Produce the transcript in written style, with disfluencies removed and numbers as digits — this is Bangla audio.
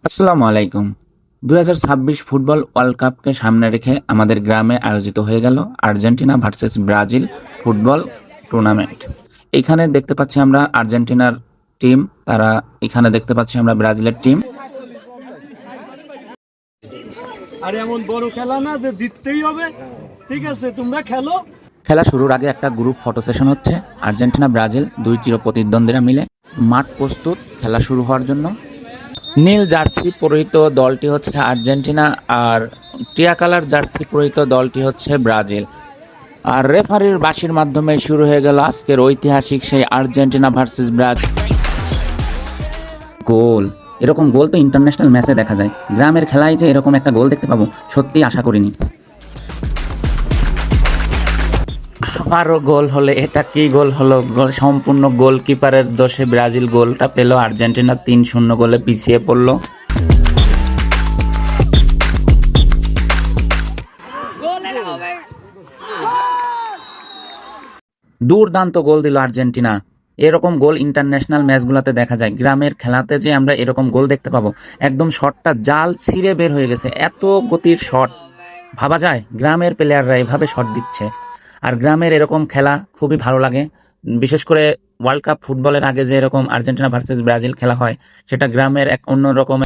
আসসালামু আলাইকুম। 2026 ফুটবল ওয়ার্ল্ড কাপকে সামনে রেখে আমাদের গ্রামে আয়োজিত হয়ে গেল Argentina versus Brazil football tournament. এখানে দেখতে পাচ্ছি আমরা আর্জেন্টিনার টিম, তারা এখানে দেখতে পাচ্ছি আমরা ব্রাজিলের টিম। আর এমন বড় খেলা না যে জিততেই হবে, ঠিক আছে তোমরা খেলো। খেলা শুরুর আগে একটা গ্রুপ ফটো সেশন হচ্ছে। আর্জেন্টিনা ব্রাজিল দুই চির প্রতিদ্বন্দ্বীরা মিলে মাঠ প্রস্তুত খেলা শুরু হওয়ার জন্য। নীল জার্সি পরিহিত দলটি হচ্ছে আর্জেন্টিনা আর টিয়া কালার জার্সি পরিহিত দলটি হচ্ছে ব্রাজিল। আর রেফারির বাঁশির মাধ্যমে শুরু হয়ে গেল আজকের ঐতিহাসিক সেই আর্জেন্টিনা ভার্সেস ব্রাজিল। গোল, এরকম গোল তো ইন্টারন্যাশনাল ম্যাচে দেখা যায়, গ্রামের খেলায় যে এরকম একটা গোল দেখতে পাবো সত্যি আশা করিনি। আবারও গোল হলে এটা কি গোল হলো, সম্পূর্ণ গোলকিপারের দোষে ব্রাজিল গোলটা পেল। আর্জেন্টিনা 3-0 গোলে পিছিয়ে পড়ল। দুর্দান্ত গোল দিল আর্জেন্টিনা। এরকম গোল ইন্টারন্যাশনাল ম্যাচগুলোতে দেখা যায়, গ্রামের খেলাতে যে আমরা এরকম গোল দেখতে পাবো। একদম শটটা জাল ছিঁড়ে বের হয়ে গেছে, এত গতির শট ভাবা যায় গ্রামের প্লেয়াররা এভাবে শট দিচ্ছে। আর গ্রামের এরকম খেলা খুবই ভালো লাগে, বিশেষ করে ওয়ার্ল্ড কাপ ফুটবলের আগে যে এরকম আর্জেন্টিনা ভার্সেস ব্রাজিল খেলা হয়, সেটা গ্রামের এক অন্যরকম